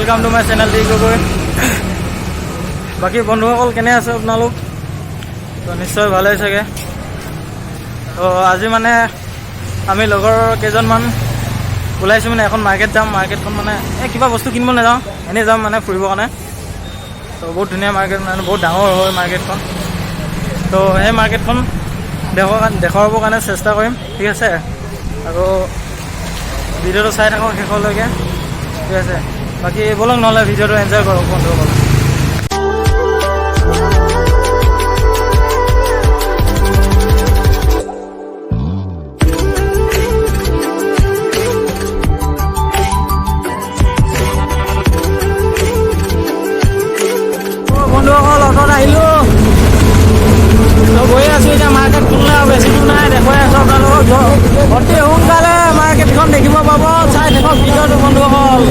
Welcome to my channel D Gogoi. বাকী বন্ধুসকল কেনে আছে আপোনালোক? তো নিশ্চয় ভালেই চাগে। তো আজি মানে আমি লগৰ কেইজনমান ওলাইছোঁ মানে এখন মাৰ্কেট যাম। মাৰ্কেটখন মানে কিবা বস্তু কিনিব নাযাওঁ, এনেই যাম মানে ফুৰিবৰ কাৰণে। তো বহুত ধুনীয়া মাৰ্কেট, মানে বহুত ডাঙৰ হয় মাৰ্কেটখন। তো সেই মাৰ্কেটখন দেখুৱাবৰ কাৰণে চেষ্টা কৰিম, ঠিক আছে? আৰু ভিডিঅ'টো চাই থাকক শেষলৈকে, ঠিক আছে? বাকী বলক নহ'লে ভিডিঅ'টো এনজয় কৰক বন্ধুসকল। বন্ধুসকল অটত আহিলোঁ, গৈ আছোঁ এতিয়া মাৰ্কেটখনলৈ। আৰু বেছি দূৰ নাই, দেখুৱাই আছোঁ আপোনালোকক। অতি সোনকালে মাৰ্কেটখন দেখিব পাব, চাই থাকক ভিডিঅ'টো বন্ধুসকল।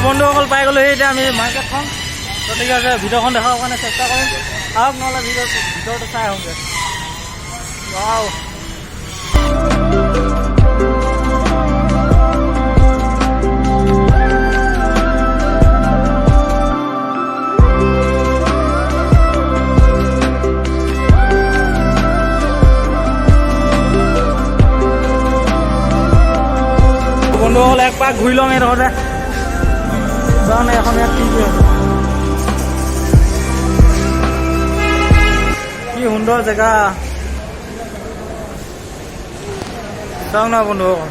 বন্ধুসকল পাই গ'লো এতিয়া আমি মাৰ্কেটখন। তো ঠিক আছে, ভিডিঅ'খন দেখাবৰ কাৰণে চেষ্টা কৰিম। আহক নহ'লে ভিডিঅ'টো চাই আহোঁগৈ। ৱাও, বন্ধুসকল এক পাক ঘূৰি লওঁ এইডোখৰতে। চাওঁ এখন ইয়াত কি সুন্দৰ জেগা, চাওক না বন্ধুসকল।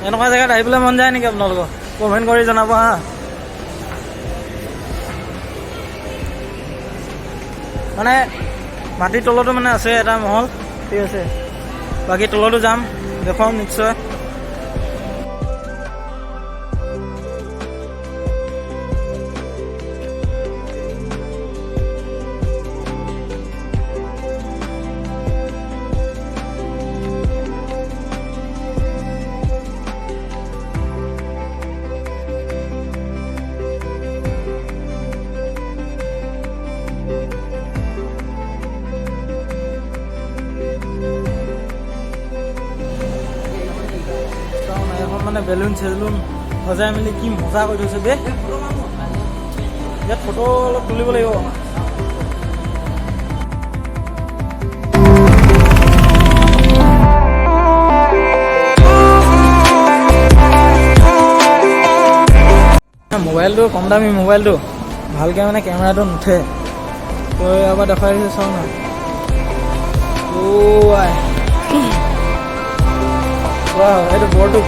এনেকুৱা জেগাত আহিবলৈ মন যায় নেকি আপোনালোকৰ? কমেণ্ট কৰি জনাব হা। মানে মাটিৰ তলতো মানে আছে এটা মহল, ঠিক আছে? বাকী তলতো যাম, দেখুৱাম নিশ্চয়। মানে বেলুন চেলুন সজাই মেলি কি মজা কৰি থৈছে বে। ইয়াত ফটো অলপ তুলিব লাগিব। মোবাইলটো কম দামী মোবাইলটো, ভালকৈ মানে কেমেৰাটো নুঠে। তো এবাৰ দেখাই দিছে, চাওঁ না। এইটো বৰটো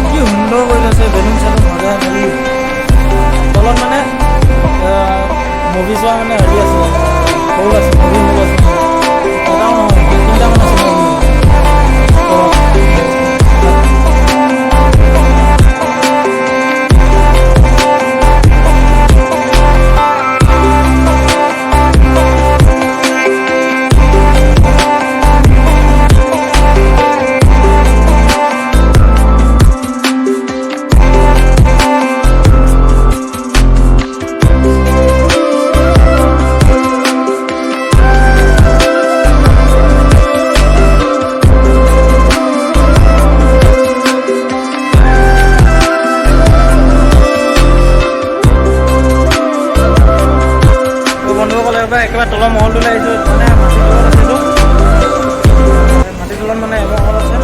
কি সুন্দৰ কৰি আছে, বেলুন চেলুন সজাই মেলি। তলত মানে মুভি চোৱা মানে হেৰি আছে, সৰু আছে মুভি হল আছে, এটাও নহয় তিনিটামান আছে মুভি। একেবাৰে তলৰ মহলটোলৈ আহিছোঁ, মানে মাটিৰ তলত আছিলোঁ। মাটিৰ তলত মানে এমহল আছে,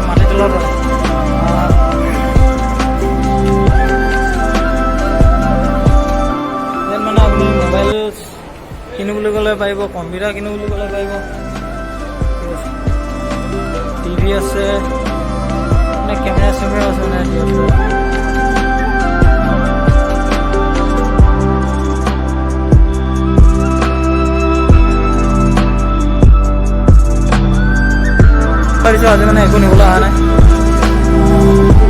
মাটিৰ তলত। ইয়াত মানে আপুনি মোবাইল কিনিবলৈ গ'লে ক'লে পাৰিব, কম্পিউটাৰ কিনো বুলি ক'লে পাৰিব। টিভি আছে, মানে কেমেৰা চেমেৰা আছে মানে ভাবিছোঁ আজি মানে একো নিবলৈ অহা নাই,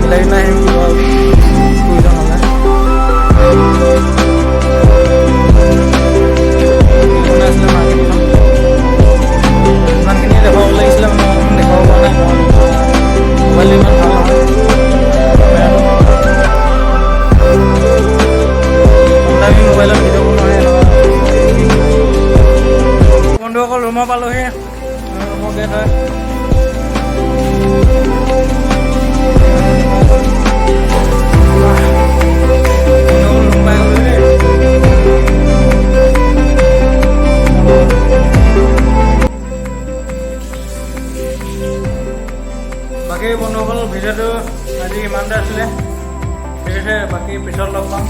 বেলেগ দিনা আহিম কিবা প্ৰয়োজন হ'লে। আছিলে মাৰ্কেটখন ইমানখিনি দেখাব লাগিছিলে, মই দেখাব পৰা নাই। মোবাইলটো ইমান ভাল নহয়, দামী মোবাইলত ভিডিঅ' বনোৱা বন্ধুসকল। ৰুমৰ পালোহি, ৰুমৰ গেট হয়। বাকী বন্ধুসকল ভিডিঅ'টো আজি ইমানতে আছিলে, ঠিক আছে। বাকী পিছত লগ পাম।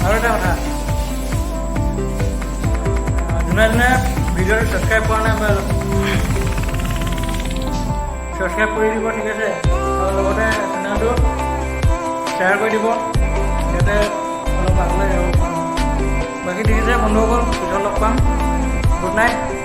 আৰু এটা কথা, যোনে যোনে ভিডিঅ'টো ছাবস্ক্ৰাইব কৰা নাই ছাবস্ক্ৰাইব কৰি দিব, ঠিক আছে। আৰু লগতে চেনেলটো শ্বেয়াৰ কৰি দিব, যাতে অলপ আগলৈ যাব পাৰোঁ। বাকী ঠিক আছে বন্ধুসকল, পিছত লগ পাম। Good night.